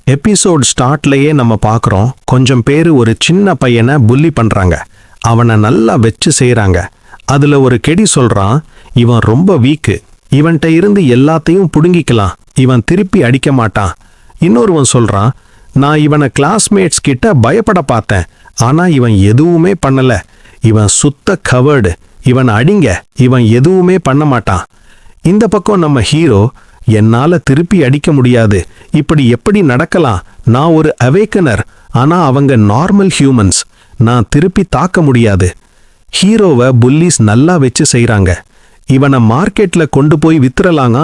Episode ஸ்டார்ட்லயே நம்ம பார்க்குறோம், கொஞ்சம் பேர் ஒரு சின்ன பையனை புல்லி பண்றாங்க. அவனை நல்லா வச்சு செய்றாங்க. அதுல ஒரு கெடி சொல்றான், இவன் ரொம்ப வீக்கு, இவன்கிட்ட இருந்து எல்லாத்தையும் புடுங்கிக்கலாம், இவன் திருப்பி அடிக்க மாட்டான். இன்னொருவன் சொல்றான், நான் இவனை கிளாஸ்மேட்ஸ் கிட்ட பயப்பட பார்த்தேன், ஆனா இவன் எதுவுமே பண்ணல, இவன் சுத்த கவர்டு, இவன் அடிங்க, இவன் எதுவுமே பண்ண மாட்டான். இந்த பக்கம் நம்ம ஹீரோ, என்னால திருப்பி அடிக்க முடியாது, இப்படி எப்படி நடக்கலாம், நான் ஒரு அவேக்கனர், ஆனா அவங்க நார்மல் ஹியூமன்ஸ், நான் திருப்பி தாக்க முடியாது. ஹீரோவை புல்லிஸ் நல்லா வச்சு செய்றாங்க. இவனை மார்க்கெட்ல கொண்டு போய் வித்துறலாங்க,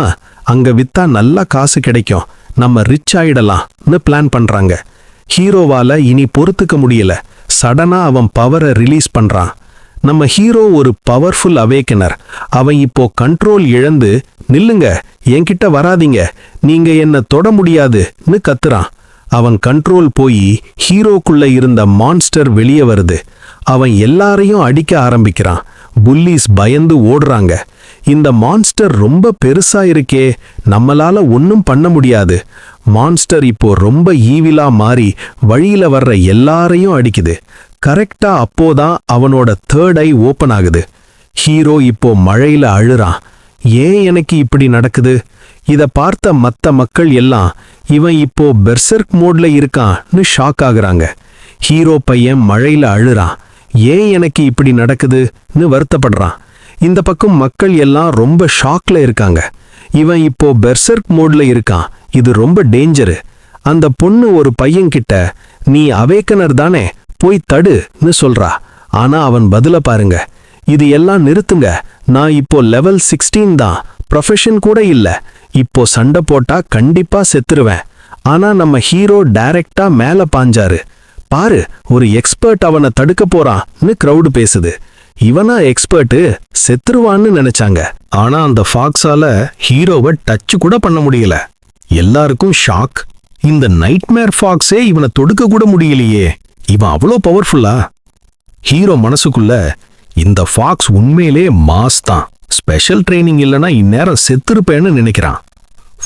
அங்க வித்தா நல்லா காசு கிடைக்கும், நம்ம ரிச் ஆயிடலாம்னு பிளான் பண்றாங்க. ஹீரோவால இனி பொறுத்துக்க முடியல, சடனா அவன் பவரை ரிலீஸ் பண்றான். நம்ம ஹீரோ ஒரு பவர்ஃபுல் அவேக்கனர். அவன் இப்போ கண்ட்ரோல் இழந்து, நில்லுங்க, என்கிட்ட வராதீங்க, நீங்க என்ன தொட முடியாதுன்னு கத்துறான். அவன் கண்ட்ரோல் போய் ஹீரோக்குள்ள இருந்த மான்ஸ்டர் வெளியே வருது. அவன் எல்லாரையும் அடிக்க ஆரம்பிக்கிறான். புல்லிஸ் பயந்து ஓடுறாங்க. இந்த மான்ஸ்டர் ரொம்ப பெருசா இருக்கே, நம்மளால ஒன்னும் பண்ண முடியாது. மான்ஸ்டர் இப்போ ரொம்ப ஈவிலா மாறி வழியில வர்ற எல்லாரையும் அடிக்குது. கரெக்டா அப்போதான் அவனோட தேர்ட் ஐ ஓபன் ஆகுது. ஹீரோ இப்போ மழையில அழுறான். ஏன் எனக்கு இப்படி நடக்குது? இத பார்த்த மத்த மக்கள் எல்லாம், இவன் இப்போ பெர்சர்க் மோட்ல இருக்கான்னு ஷாக் ஆகுறாங்க. ஹீரோ பையன் மழையில அழுறான். ஏன் எனக்கு இப்படி நடக்குதுன்னு வருத்தப்படுறான். இந்த பக்கம் மக்கள் எல்லாம் ரொம்ப ஷாக்ல இருக்காங்க. இவன் இப்போ பெர்சர்க் மோட்ல இருக்கான், இது ரொம்ப டேஞ்சரு. அந்த பொண்ணு ஒரு பையன்கிட்ட, நீ அவேக்கனர் தானே, போய் தடுன்னு சொல்றா. ஆனா அவன் பதில பாருங்க, இது எல்லாம் நிறுத்துங்க, நான் இப்போ லெவல் 16 தான், ப்ரொஃபஷன் கூட இல்ல, இப்போ சண்டை போட்டா கண்டிப்பா செத்துருவேன். ஆனா நம்ம ஹீரோ டைரக்டா மேல பாஞ்சாரு. பாரு, ஒரு எக்ஸ்பர்ட் அவனை தடுக்க போறான்னு கிரவுடு பேசுது. இவனா எக்ஸ்பர்ட்டு, செத்துருவான்னு நினைச்சாங்க. ஆனா அந்த ஃபாக்ஸால ஹீரோவை டச் கூட பண்ண முடியல. எல்லாருக்கும் ஷாக். இந்த நைட்மேர் ஃபாக்ஸே இவனை தொடுக்க கூட முடியலையே, இவன் அவ்வளோ பவர்ஃபுல்லா? ஹீரோ மனசுக்குள்ள, இந்த ஃபாக்ஸ் உண்மையிலே மாஸ் தான், ஸ்பெஷல் ட்ரைனிங் இல்லைன்னா இந்நேரம் செத்துருப்பேன்னு நினைக்கிறான்.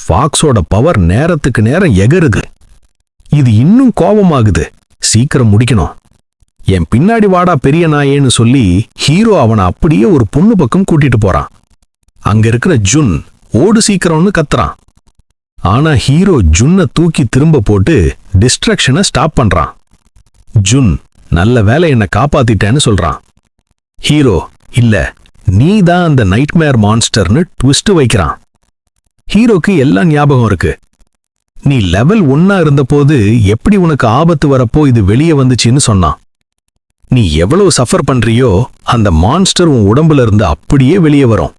ஃபாக்ஸோட பவர் நேரத்துக்கு நேரம் எகருது. இது இன்னும் கோபமாகுது, சீக்கிரம் முடிக்கணும், என் பின்னாடி வாடா பெரிய நாயேன்னு சொல்லி ஹீரோ அவனை அப்படியே ஒரு பொண்ணு பக்கம் கூட்டிட்டு போறான். அங்க இருக்கிற ஜுன், ஓடு சீக்கிரம்னு கத்துறான். ஆனா ஹீரோ ஜுன்னை தூக்கி திரும்ப போட்டு டிஸ்ட்ரக்ஷனை ஸ்டாப் பண்றான். ஜுன், நல்ல வேலை என்னை காப்பாத்திட்டேன்னு சொல்றான். ஹீரோ, இல்ல, நீ தான் அந்த நைட்மேர் மான்ஸ்டர்னு ட்விஸ்ட் வைக்கிறான். ஹீரோக்கு எல்லாம் ஞாபகம் இருக்கு. நீ லெவல் 1 இருந்தபோது எப்படி உனக்கு ஆபத்து வரப்போ இது வெளியே வந்துச்சுன்னு சொன்னான். நீ எவ்வளவு சஃபர் பண்றியோ அந்த மான்ஸ்டர் உன் உடம்புல இருந்து அப்படியே வெளியே வரும்.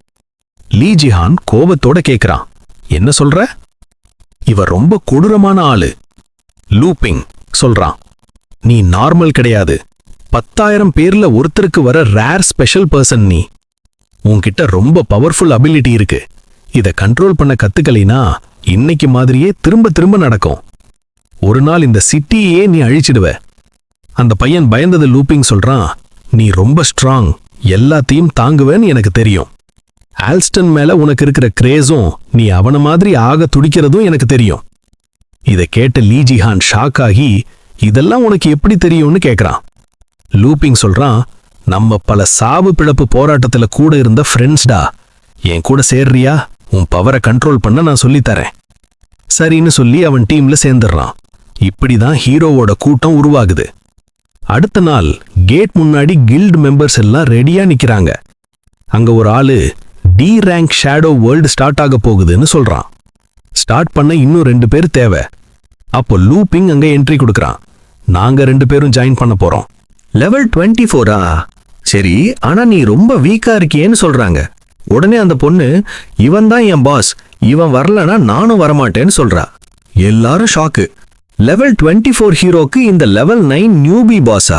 லீ ஜிஹான் கோபத்தோட கேக்குறான், என்ன சொல்ற? இவ ரொம்ப கொடூரமான ஆளு. லூபிங் சொல்றான், நீ நார்மல் கிடையாது, 10,000 பேர்ல ஒருத்தருக்கு வர ரேர் ஸ்பெஷல் பர்சன் நீ. உன்கிட்ட ரொம்ப பவர்ஃபுல் அபிலிட்டி இருக்கு, இத கண்ட்ரோல் பண்ண கத்துக்கலைனா இன்னைக்கு மாதிரியே திரும்ப திரும்ப நடக்கும். ஒரு நாள் இந்த சிட்டியே நீ அழிச்சிடுவ. அந்த பையன் பயந்தது லூபிங் சொல்றான், நீ ரொம்ப ஸ்ட்ராங், எல்லாத்தையும் தாங்குவேன்னு எனக்கு தெரியும். ஆல்ஸ்டன் மேல உனக்கு இருக்கிற கிரேஸும் நீ அவன மாதிரி ஆக துடிக்கிறதும் எனக்கு தெரியும். இதை கேட்ட லீ ஜிஹான் ஷாக் ஆகி, இதெல்லாம் உனக்கு எப்படி தெரியும்னு கேக்குறான். லூபிங் சொல்றான், நம்ம பல சாவு பிழப்பு போராட்டத்துல கூட இருந்த ஃப்ரெண்ட்ஸ்டா, என் கூட சேர்றியா? உன் பவரை கண்ட்ரோல் பண்ண நான் சொல்லித்தரேன். சரின்னு சொல்லி அவன் டீம்ல சேர்ந்துடுறான். இப்படிதான் ஹீரோவோட கூட்டம் உருவாகுது. அடுத்த நாள் கேட் முன்னாடி கில்ட் மெம்பர்ஸ் எல்லாம் ரெடியா நிக்கிறாங்க. அங்க ஒரு ஆளு, D rank shadow world start ஆக போகுதுன்னு சொல்றான். ஸ்டார்ட் பண்ண இன்னும் 2 பேர் தேவை. அப்போ லூபிங் அங்க என்ட்ரி கொடுக்கறான். நாங்க 2 பேரும் ஜாயின் பண்ண போறோம். லெவல் 24ஆ? சரி, ஆனா நீ ரொம்ப வீக்கா இருக்கியேன்னு சொல்றாங்க. உடனே அந்த பொண்ணு, இவன் தான் என் பாஸ், இவன் வரலனா நானும் வரமாட்டேன்னு சொல்றா. எல்லாரும் ஷாக்கு. லெவல் 24 ஹீரோக்கு இந்த லெவல் 9 நியூபி பாஸா?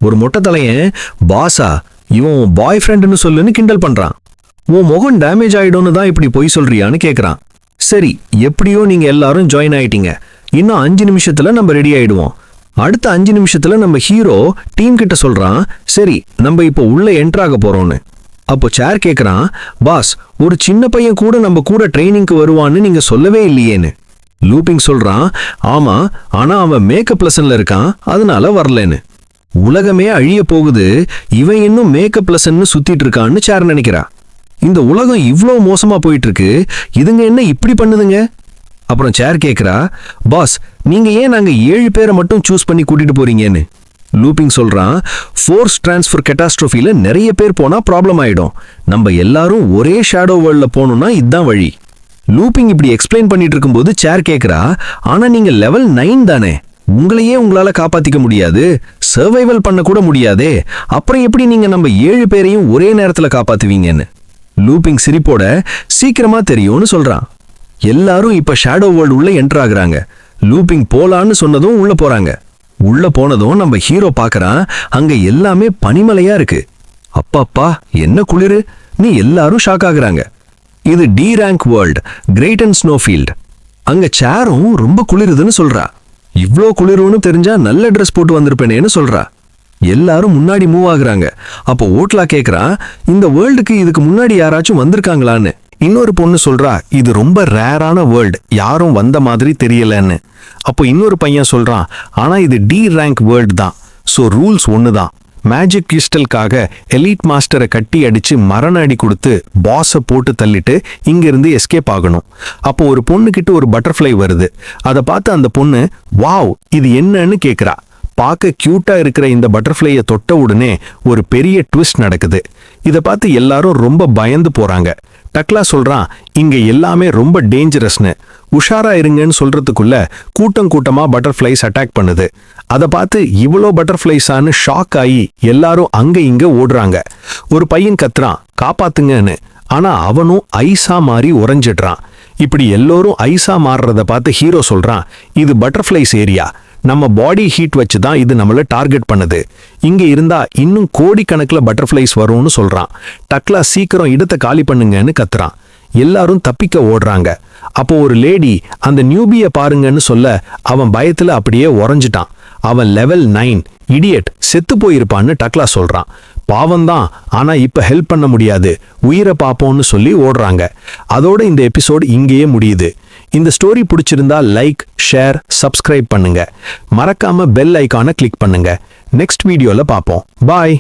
ஒரு மொட்டை தலையன் பாஸா, இவன் பாய் ஃப்ரெண்டுன்னு சொல்லுன்னு கிண்டல் பண்றான். உன் முகம் டேமேஜ் ஆயிடும்னு தான் இப்படி பொய் சொல்றியான்னு கேக்குறான். சரி, எப்படியோ நீங்க எல்லாரும் ஜாயின் ஆயிட்டீங்க, இன்னும் 5 நிமிஷத்துல நம்ம ரெடி ஆயிடுவோம். அடுத்த 5 நிமிஷத்துல நம்ம ஹீரோ டீம் கிட்ட சொல்றான், சரி நம்ம இப்போ உள்ள என்ட்ராக போறோம்னு. அப்போ சேர் கேக்குறான், பாஸ், ஒரு சின்ன பையன் கூட நம்ம கூட ட்ரைனிங்க்கு வருவான்னு நீங்க சொல்லவே இல்லையேன்னு. லூபிங் சொல்றான், ஆமா, ஆனா அவன் மேக்கப் லெசன்ல இருக்கான், அதனால வரலன்னு. உலகமே அழிய போகுது, இவன் இன்னும் மேக்கப் லெசன்னு சுத்திட்டு இருக்கான்னு சேர் நினைக்கிறா. இந்த உலகம் இவ்ளோ மோசமா போயிட்டு இருக்கு, இதுங்க என்ன இப்படி பண்ணுதுங்க? அப்புறம் சேர் கேக்குறா, பாஸ், நீங்க ஏன் நாங்க 7 பேரை மட்டும் சூஸ் பண்ணி கூட்டிட்டு போறீங்கன்னு. லூபிங் சொல்றான், ஃபோர்ஸ் டிரான்ஸ்ஃபர் கேட்டாஸ்ட்ரோஃபில நிறைய பேர் போனா ப்ராப்ளம் ஆயிடும். நம்ம எல்லாரும் ஒரே ஷேடோ வேர்ல்ட்ல போகணும்னா இதுதான் வழி. லூபிங் இப்படி எக்ஸ்பிளைன் பண்ணிட்டு இருக்கும்போது சேர் கேக்குறா, ஆனா நீங்க லெவல் 9 தானே, உங்களையே உங்களால காப்பாத்திக்க முடியாது, சர்வைவல் பண்ண கூட முடியாதே, அப்புறம் எப்படி நீங்க நம்ம 7 பேரையும் ஒரே நேரத்துல காப்பாத்துவீங்கன்னு. லூபிங் சிரிப்போட, சீக்கிரமா தெரியும்னு சொல்றான். எல்லாரும் இப்ப ஷேடோ வேர்ல்ட் உள்ள என்டர் ஆகுறாங்க. லூபிங் போலான்னு சொன்னதும் உள்ள போறாங்க. உள்ள போனதும் நம்ம ஹீரோ பாக்குறான், அங்க எல்லாமே பனிமலையா இருக்கு. அப்பப்பா என்ன குளிரு, நீ எல்லாரும் ஷாக் ஆகுறாங்க. இது டி ரேங்க் வேர்ல்ட், கிரேட் அண்ட் ஸ்னோஃபீல்ட். அங்க சேரும் ரொம்ப குளிருதுன்னு சொல்றா. இவ்ளோ குளிருன்னு தெரிஞ்சா நல்ல ட்ரெஸ் போட்டு வந்திருப்பேனேன்னு சொல்றா. எல்லாரும் முன்னாடி மூவ் ஆகுறாங்க. அப்போ ஓட்லா கேக்குறான், இந்த வேர்ல்டுக்கு இதுக்கு முன்னாடி யாராச்சும் வந்திருக்காங்களான்னு. இன்னொரு பொண்ணு சொல்றா, இது ரொம்ப ரேரான வேர்ல்டு, யாரும் வந்த மாதிரி தெரியலன்னு. அப்போ இன்னொரு பையன் சொல்றான், ஆனா இது டி ரேங்க் வேர்ல்டு தான், ஸோ ரூல்ஸ் ஒன்று தான். மேஜிக் கிறிஸ்டலுக்காக எலீட் மாஸ்டரை கட்டி அடிச்சு மரண அடி கொடுத்து பாஸை போட்டு தள்ளிட்டு இங்கிருந்து எஸ்கேப் ஆகணும். அப்போ ஒரு பொண்ணுக்கிட்ட ஒரு பட்டர்ஃப்ளை வருது. அதை பார்த்து அந்த பொண்ணு, வாவ், இது என்னன்னு கேட்குறா. பார்க்க கியூட்டா இருக்கிற இந்த பட்டர்ஃப்ளையை தொட்ட உடனே ஒரு பெரிய ட்விஸ்ட் நடக்குது. இதை பார்த்து எல்லாரும் ரொம்ப பயந்து போறாங்க. டக்லா சொல்றான், இங்க எல்லாமே ரொம்ப டேஞ்சரஸ்னு, உஷாரா இருங்கன்னு சொல்றதுக்குள்ள கூட்டம் கூட்டமா பட்டர்ஃப்ளைஸ் அட்டாக் பண்ணுது. அதை பார்த்து இவ்வளோ பட்டர்ஃப்ளைஸான்னு ஷாக் ஆகி எல்லாரும் அங்க இங்க ஓடுறாங்க. ஒரு பையன் கத்துறான், காப்பாத்துங்கன்னு. ஆனா அவனும் ஐஸா மாறி உறைஞ்சிடுறான். இப்படி எல்லோரும் ஐஸா மாறுறத பார்த்து ஹீரோ சொல்றான், இது பட்டர்ஃப்ளைஸ் ஏரியா, நம்ம பாடி ஹீட் வச்சு தான் இது நம்மளை டார்கெட் பண்ணுது, இங்க இருந்தா இன்னும் கோடிக்கணக்கில் பட்டர்ஃப்ளைஸ் வரும்னு சொல்றான். டக்லா சீக்கிரம் இடத்தை காலி பண்ணுங்கன்னு கத்துறான். எல்லாரும் தப்பிக்க ஓடுறாங்க. அப்போ ஒரு லேடி அந்த நியூபியை பாருங்கன்னு சொல்ல அவன் பயத்துல அப்படியே உறைஞ்சிட்டான். அவன் லெவல் 9, இடியட், செத்து போயிருப்பான்னு டக்லா சொல்றான். பாவம்தான், ஆனா இப்ப ஹெல்ப் பண்ண முடியாது, உயிரை பாப்போம்னு சொல்லி ஓடுறாங்க. அதோட இந்த எபிசோட் இங்கேயே முடியுது. இந்த ஸ்டோரி பிடிச்சிருந்தா லைக், ஷேர், சப்ஸ்கிரைப் பண்ணுங்க. மறக்காம பெல் ஐகானை கிளிக் பண்ணுங்க. நெக்ஸ்ட் வீடியோல பார்ப்போம். பாய்.